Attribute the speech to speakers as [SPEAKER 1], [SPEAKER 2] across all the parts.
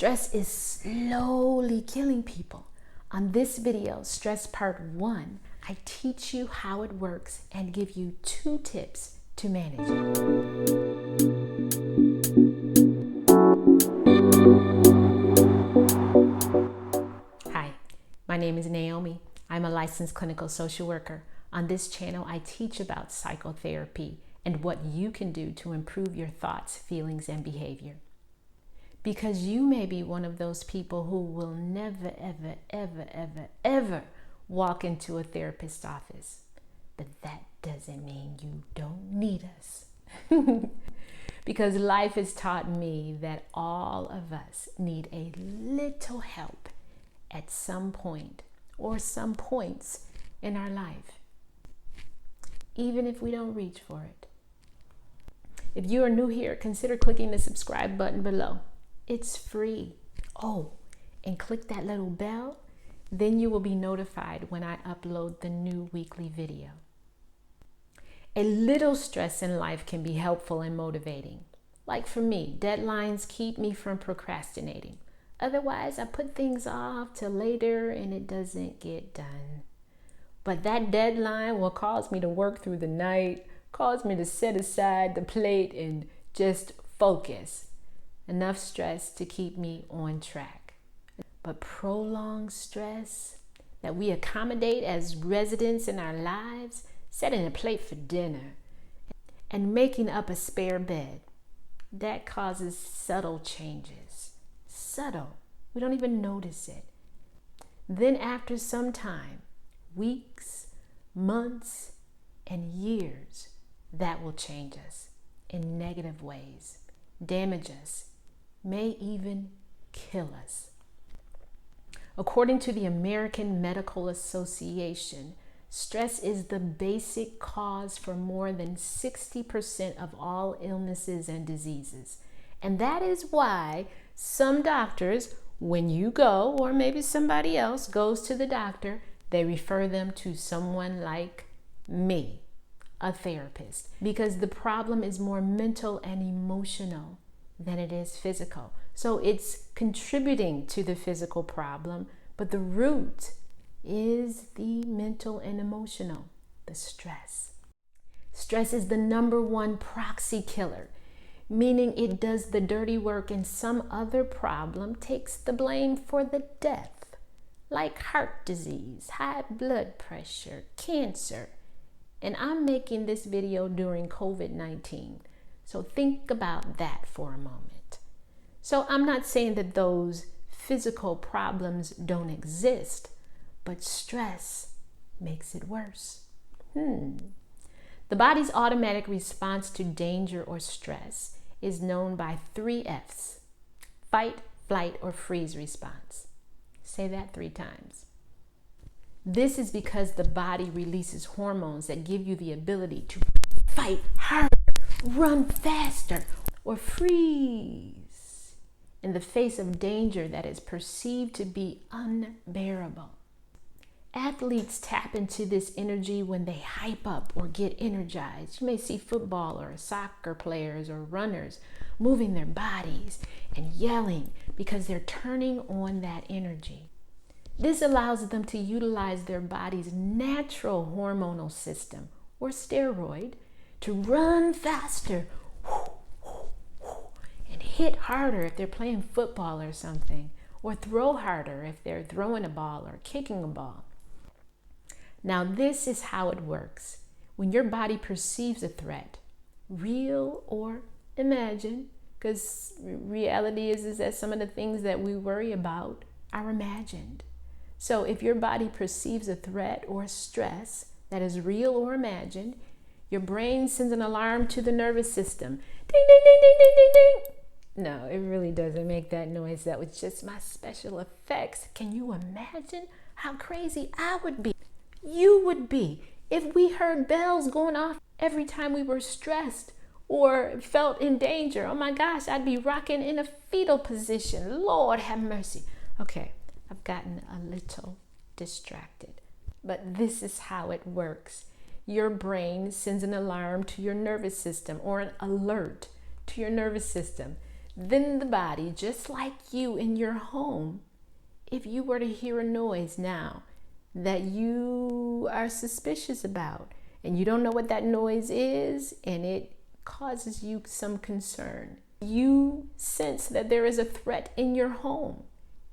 [SPEAKER 1] Stress is slowly killing people. On this video, Stress Part 1, I teach you how it works and give you 2 tips to manage it. Hi, my name is Naomi. I'm a licensed clinical social worker. On this channel, I teach about psychotherapy and what you can do to improve your thoughts, feelings, and behavior. Because you may be one of those people who will never, ever walk into a therapist's office. But that doesn't mean you don't need us. Because life has taught me that all of us need a little help at some point or some points in our life, even if we don't reach for it. If you are new here, consider clicking the subscribe button below. It's free. Oh, and click that little bell. Then you will be notified when I upload the new weekly video. A little stress in life can be helpful and motivating. Like for me, deadlines keep me from procrastinating. Otherwise, I put things off till later and it doesn't get done. But that deadline will cause me to work through the night, cause me to set aside the plate and just focus. Enough stress to keep me on track. But prolonged stress that we accommodate as residents in our lives, setting a plate for dinner and making up a spare bed, that causes subtle changes. Subtle. We don't even notice it. Then after some time, weeks, months, and years, that will change us in negative ways, damage us, may even kill us. According to the American Medical Association, stress is the basic cause for more than 60% of all illnesses and diseases. And that is why some doctors, when you go, or maybe somebody else goes to the doctor, they refer them to someone like me, a therapist, because the problem is more mental and emotional than it is physical. So it's contributing to the physical problem, but the root is the mental and emotional, the stress. Stress is the #1 proxy killer, meaning it does the dirty work and some other problem takes the blame for the death, like heart disease, high blood pressure, cancer. And I'm making this video during COVID-19. So think about that for a moment. So I'm not saying that those physical problems don't exist, but stress makes it worse. The body's automatic response to danger or stress is known by 3 F's: fight, flight, or freeze response. Say that 3 times. This is because the body releases hormones that give you the ability to fight harder, run faster, or freeze in the face of danger that is perceived to be unbearable. Athletes tap into this energy when they hype up or get energized. You may see football or soccer players or runners moving their bodies and yelling because they're turning on that energy. This allows them to utilize their body's natural hormonal system or steroid to run faster and hit harder if they're playing football or something, or throw harder if they're throwing a ball or kicking a ball. Now, this is how it works. When your body perceives a threat, real or imagined, because reality is that some of the things that we worry about are imagined. So if your body perceives a threat or stress that is real or imagined, your brain sends an alarm to the nervous system. Ding, ding, ding, ding, ding, ding, ding. No, it really doesn't make that noise. That was just my special effects. Can you imagine how crazy I would be? You would be if we heard bells going off every time we were stressed or felt in danger. Oh my gosh, I'd be rocking in a fetal position. Lord have mercy. Okay, I've gotten a little distracted, but this is how it works. Your brain sends an alarm to your nervous system or an alert to your nervous system. then the body, just like you in your home, if you were to hear a noise now that you are suspicious about and you don't know what that noise is and it causes you some concern, you sense that there is a threat in your home,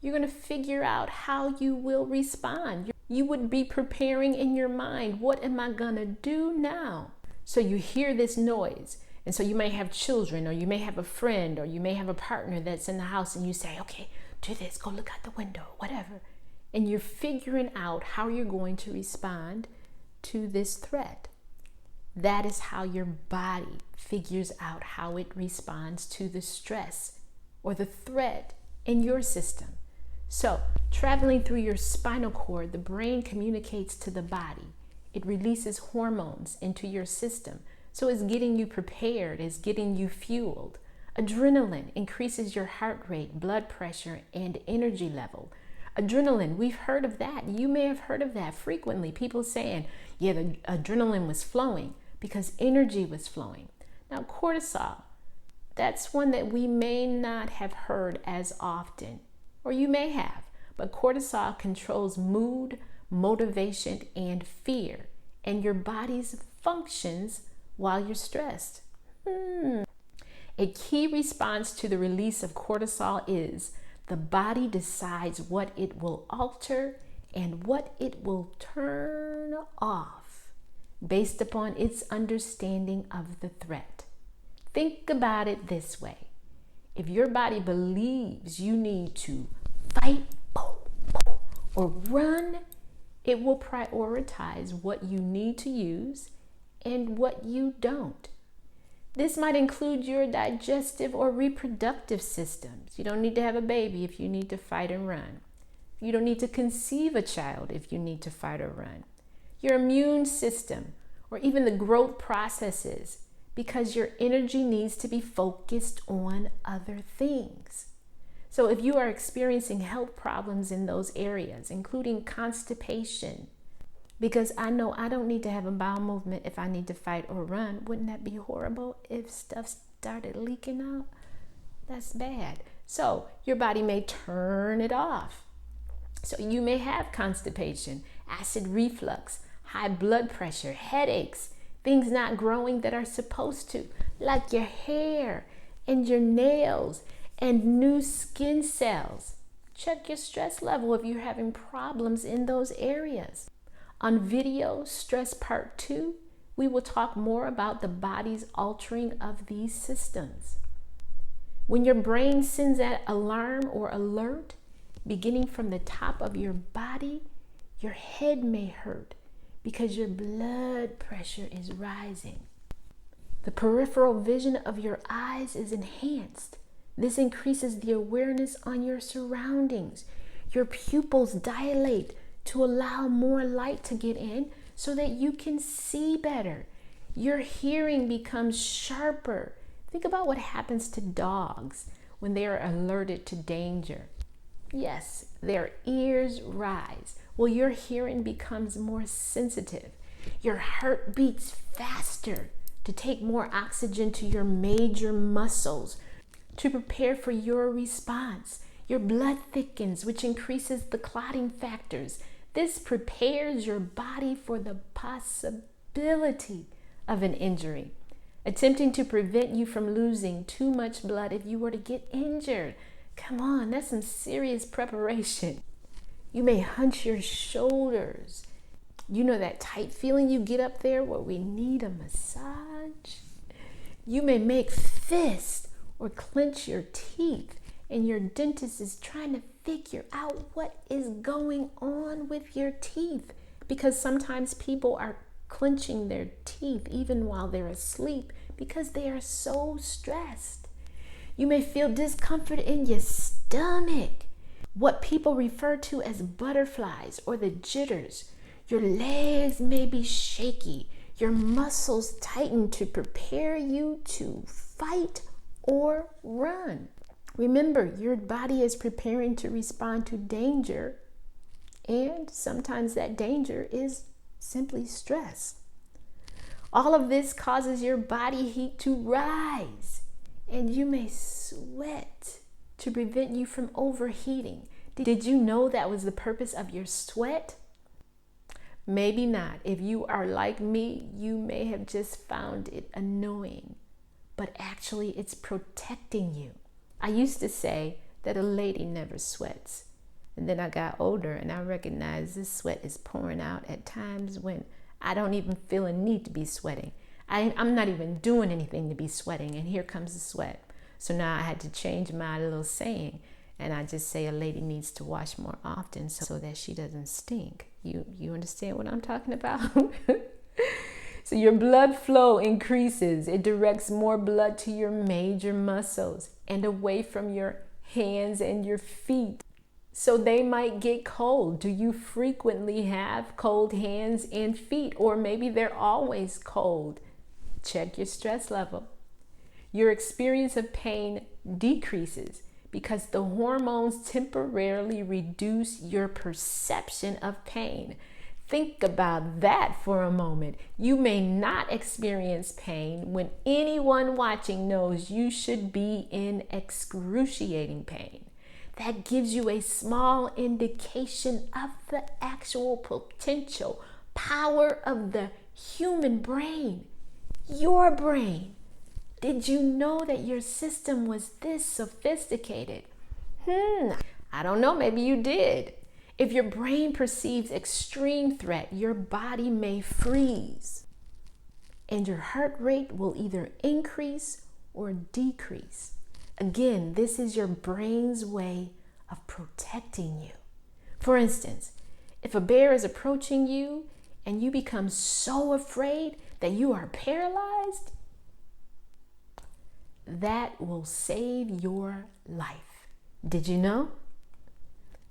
[SPEAKER 1] you're going to figure out how you will respond. You would be preparing in your mind, what am I going to do now? So you hear this noise. And so you may have children, or you may have a friend, or you may have a partner that's in the house, and you say, okay, do this, go look out the window, whatever. And you're figuring out how you're going to respond to this threat. That is how your body figures out how it responds to the stress or the threat in your system. So, traveling through your spinal cord, the brain communicates to the body. It releases hormones into your system. So it's getting you prepared, it's getting you fueled. Adrenaline increases your heart rate, blood pressure, and energy level. Adrenaline, we've heard of that. You may have heard of that frequently. People saying, yeah, the adrenaline was flowing because energy was flowing. Now, cortisol, that's one that we may not have heard as often, or you may have, but cortisol controls mood, motivation, and fear, and your body's functions while you're stressed. A key response to the release of cortisol is the body decides what it will alter and what it will turn off based upon its understanding of the threat. Think about it this way. If your body believes you need to fight or run, it will prioritize what you need to use and what you don't. This might include your digestive or reproductive systems. You don't need to have a baby if you need to fight and run. You don't need to conceive a child if you need to fight or run. Your immune system, or even the growth processes, because your energy needs to be focused on other things. So if you are experiencing health problems in those areas, including constipation, because I know I don't need to have a bowel movement if I need to fight or run. Wouldn't that be horrible if stuff started leaking out? That's bad. So your body may turn it off. So you may have constipation, acid reflux, high blood pressure, headaches, things not growing that are supposed to, like your hair and your nails and new skin cells. Check your stress level if you're having problems in those areas. On video Stress Part 2, we will talk more about the body's altering of these systems. When your brain sends that alarm or alert, beginning from the top of your body, your head may hurt because your blood pressure is rising. The peripheral vision of your eyes is enhanced. This increases the awareness on your surroundings. Your pupils dilate to allow more light to get in so that you can see better. Your hearing becomes sharper. Think about what happens to dogs when they are alerted to danger. Yes, their ears rise. Well, your hearing becomes more sensitive. Your heart beats faster to take more oxygen to your major muscles to prepare for your response. Your blood thickens, which increases the clotting factors. This prepares your body for the possibility of an injury, attempting to prevent you from losing too much blood if you were to get injured. Come on, that's some serious preparation. You may hunch your shoulders. You know that tight feeling you get up there where we need a massage? You may make fists or clench your teeth, and your dentist is trying to figure out what is going on with your teeth, because sometimes people are clenching their teeth even while they're asleep because they are so stressed. You may feel discomfort in your stomach, what people refer to as butterflies or the jitters. Your legs may be shaky. Your muscles tighten to prepare you to fight or run. Remember, your body is preparing to respond to danger, and sometimes that danger is simply stress. All of this causes your body heat to rise, and you may sweat to prevent you from overheating. Did you know that was the purpose of your sweat? Maybe not. If you are like me, you may have just found it annoying, but actually it's protecting you. I used to say that a lady never sweats. And then I got older and I recognized this sweat is pouring out at times when I don't even feel a need to be sweating. I'm not even doing anything to be sweating, and here comes the sweat. So now I had to change my little saying, and I just say a lady needs to wash more often so that she doesn't stink. You understand what I'm talking about? So your blood flow increases. It directs more blood to your major muscles and away from your hands and your feet, so they might get cold. Do you frequently have cold hands and feet? Or maybe they're always cold. Check your stress level. Your experience of pain decreases because the hormones temporarily reduce your perception of pain. Think about that for a moment. You may not experience pain when anyone watching knows you should be in excruciating pain. That gives you a small indication of the actual potential power of the human brain, your brain. Did you know that your system was this sophisticated? I don't know, maybe you did. If your brain perceives extreme threat, your body may freeze, and your heart rate will either increase or decrease. Again, this is your brain's way of protecting you. For instance, if a bear is approaching you and you become so afraid that you are paralyzed, that will save your life. Did you know?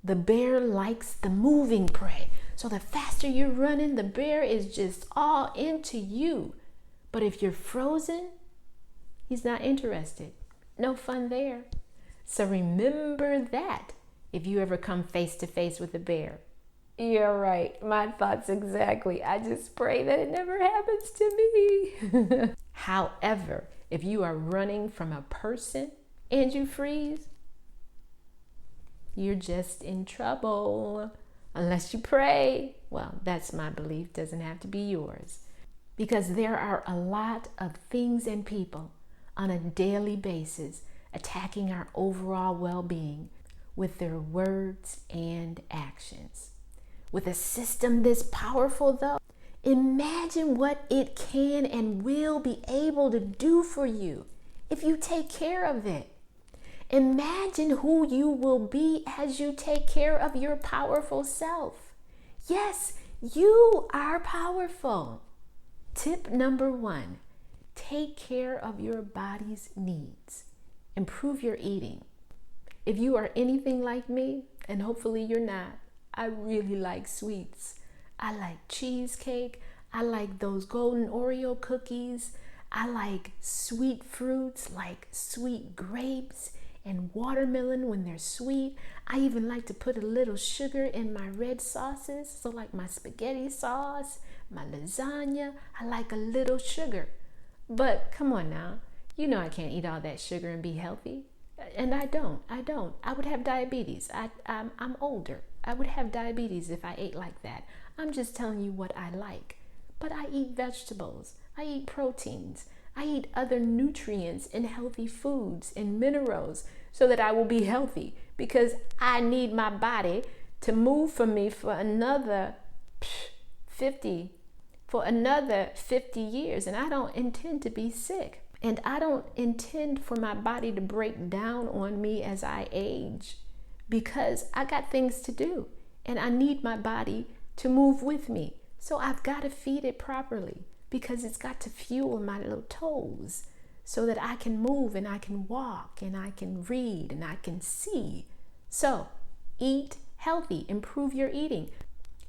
[SPEAKER 1] The bear likes the moving prey. So the faster you're running, the bear is just all into you. But if you're frozen, he's not interested. No fun there. So remember that if you ever come face to face with a bear. You're right. My thoughts exactly. I just pray that it never happens to me. However, if you are running from a person and you freeze, you're just in trouble. Unless you pray. Well, that's my belief. Doesn't have to be yours. Because there are a lot of things and people on a daily basis attacking our overall well-being with their words and actions. With a system this powerful, though, imagine what it can and will be able to do for you if you take care of it. Imagine who you will be as you take care of your powerful self. Yes, you are powerful. Tip number 1, take care of your body's needs. Improve your eating. If you are anything like me, and hopefully you're not, I really like sweets. I like cheesecake. I like those golden Oreo cookies. I like sweet fruits like sweet grapes and watermelon when they're sweet. I even like to put a little sugar in my red sauces. So like my spaghetti sauce, my lasagna, I like a little sugar. But come on now, you know I can't eat all that sugar and be healthy. And I don't. I would have diabetes. I'm older. I would have diabetes if I ate like that. I'm just telling you what I like. But I eat vegetables. I eat proteins. I eat other nutrients and healthy foods and minerals so that I will be healthy, because I need my body to move for me for another 50 years. And I don't intend to be sick. And I don't intend for my body to break down on me as I age, because I got things to do and I need my body to move with me. So I've got to feed it properly, because it's got to fuel my little toes so that I can move and I can walk and I can read and I can see. So eat healthy, improve your eating.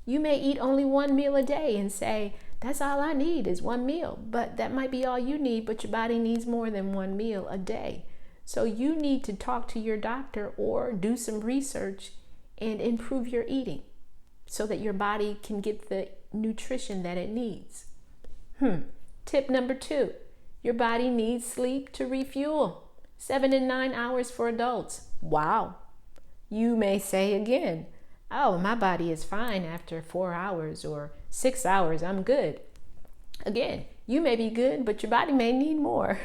[SPEAKER 1] You may eat only one meal a day and say, that's all I need is one meal. But that might be all you need, but your body needs more than one meal a day. So you need to talk to your doctor or do some research and improve your eating so that your body can get the nutrition that it needs. Tip number 2, your body needs sleep to refuel. 7 and 9 hours for adults. Wow. You may say again, oh, my body is fine after 4 hours or 6 hours. I'm good. Again, you may be good, but your body may need more.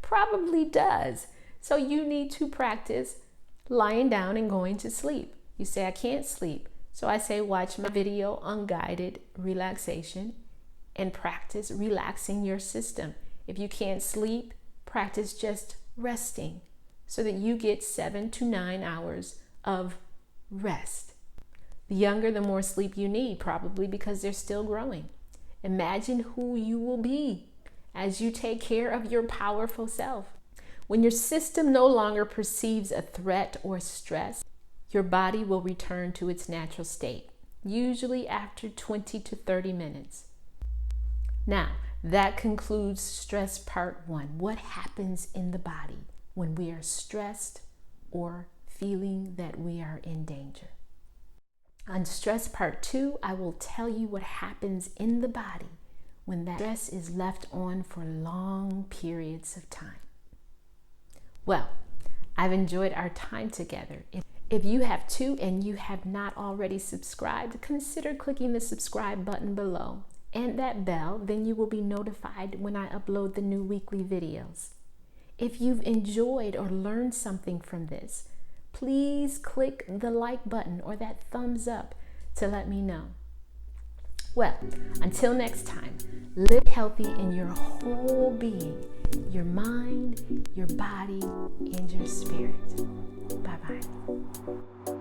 [SPEAKER 1] Probably does. So you need to practice lying down and going to sleep. You say, I can't sleep. So I say, watch my video on guided relaxation and practice relaxing your system. If you can't sleep, practice just resting so that you get 7 to 9 hours of rest. The younger, the more sleep you need, probably because they're still growing. Imagine who you will be as you take care of your powerful self. When your system no longer perceives a threat or stress, your body will return to its natural state, usually after 20 to 30 minutes. Now, that concludes stress part 1. What happens in the body when we are stressed or feeling that we are in danger? On stress part 2, I will tell you what happens in the body when that stress is left on for long periods of time. Well, I've enjoyed our time together. If you have too and you have not already subscribed, consider clicking the subscribe button below and that bell, then you will be notified when I upload the new weekly videos. If you've enjoyed or learned something from this, please click the like button or that thumbs up to let me know. Well, until next time, live healthy in your whole being, your mind, your body, and your spirit. Bye-bye.